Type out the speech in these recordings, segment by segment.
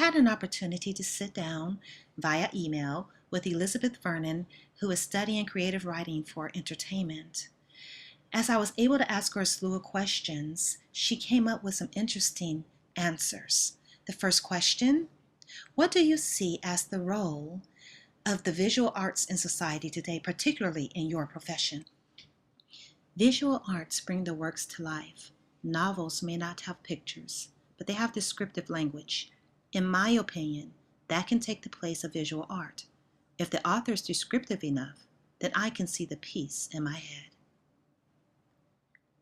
had an opportunity to sit down via email with Elizabeth Vernon, who is studying creative writing for entertainment. As I was able to ask her a slew of questions, she came up with some interesting answers. The first question: what do you see as the role of the visual arts in society today, particularly in your profession? Visual arts bring the works to life. Novels may not have pictures, but they have descriptive language. In my opinion, that can take the place of visual art. If the author is descriptive enough, then I can see the piece in my head.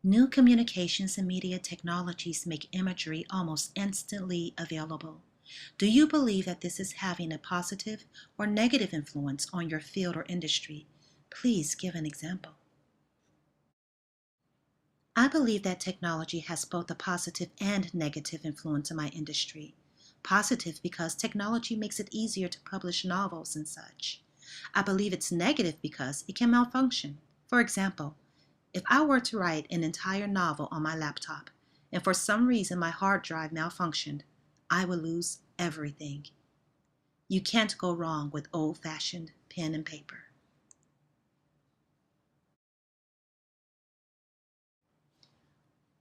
New communications and media technologies make imagery almost instantly available. Do you believe that this is having a positive or negative influence on your field or industry? Please give an example. I believe that technology has both a positive and negative influence in my industry. Positive because technology makes it easier to publish novels and such. I believe it's negative because it can malfunction. For example, if I were to write an entire novel on my laptop and for some reason my hard drive malfunctioned, I would lose everything. You can't go wrong with old-fashioned pen and paper.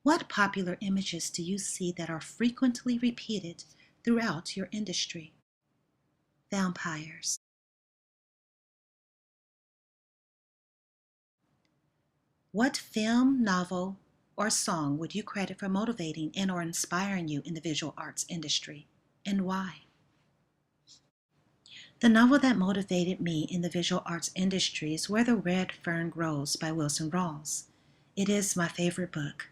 What popular images do you see that are frequently repeated throughout your industry? Vampires. What film, novel, or song would you credit for motivating and or inspiring you in the visual arts industry, and why? The novel that motivated me in the visual arts industry is Where the Red Fern Grows by Wilson Rawls. It is my favorite book.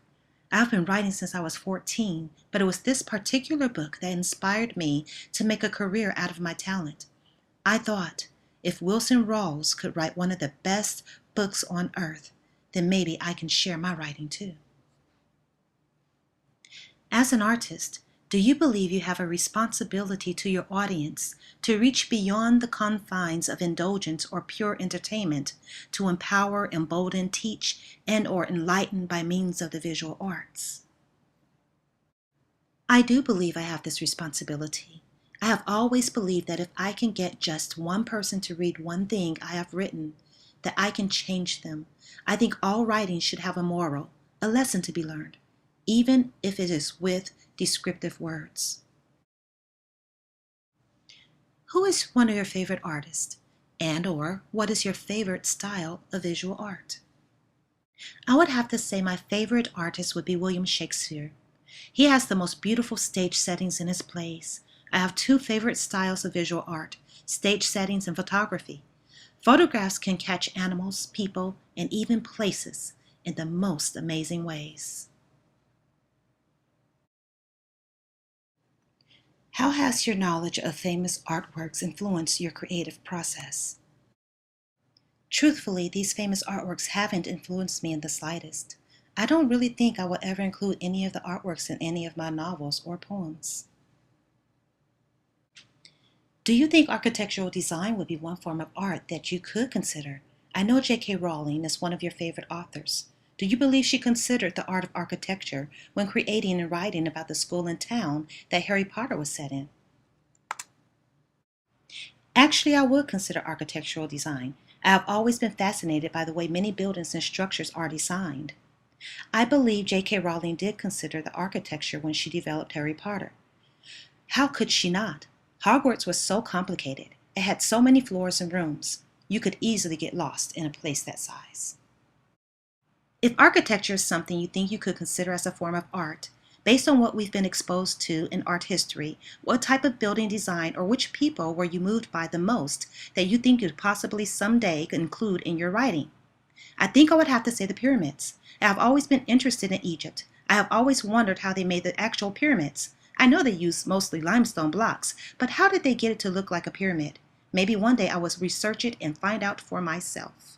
I've been writing since I was 14, but it was this particular book that inspired me to make a career out of my talent. I thought, if Wilson Rawls could write one of the best books on earth, then maybe I can share my writing too. As an artist, do you believe you have a responsibility to your audience to reach beyond the confines of indulgence or pure entertainment to empower, embolden, teach, and or enlighten by means of the visual arts? I do believe I have this responsibility. I have always believed that if I can get just one person to read one thing I have written, that I can change them. I think all writing should have a moral, a lesson to be learned, even if it is with descriptive words. Who is one of your favorite artists? And or what is your favorite style of visual art? I would have to say my favorite artist would be William Shakespeare. He has the most beautiful stage settings in his plays. I have two favorite styles of visual art: stage settings and photography. Photographs can catch animals, people, and even places in the most amazing ways. How has your knowledge of famous artworks influenced your creative process? Truthfully, these famous artworks haven't influenced me in the slightest. I don't really think I will ever include any of the artworks in any of my novels or poems. Do you think architectural design would be one form of art that you could consider? I know J.K. Rowling is one of your favorite authors. Do you believe she considered the art of architecture when creating and writing about the school and town that Harry Potter was set in? Actually, I would consider architectural design. I have always been fascinated by the way many buildings and structures are designed. I believe J.K. Rowling did consider the architecture when she developed Harry Potter. How could she not? Hogwarts was so complicated. It had so many floors and rooms. You could easily get lost in a place that size. If architecture is something you think you could consider as a form of art, based on what we've been exposed to in art history, what type of building design or which people were you moved by the most that you think you'd possibly someday include in your writing? I think I would have to say the pyramids. I have always been interested in Egypt. I have always wondered how they made the actual pyramids. I know they used mostly limestone blocks, but how did they get it to look like a pyramid? Maybe one day I will research it and find out for myself.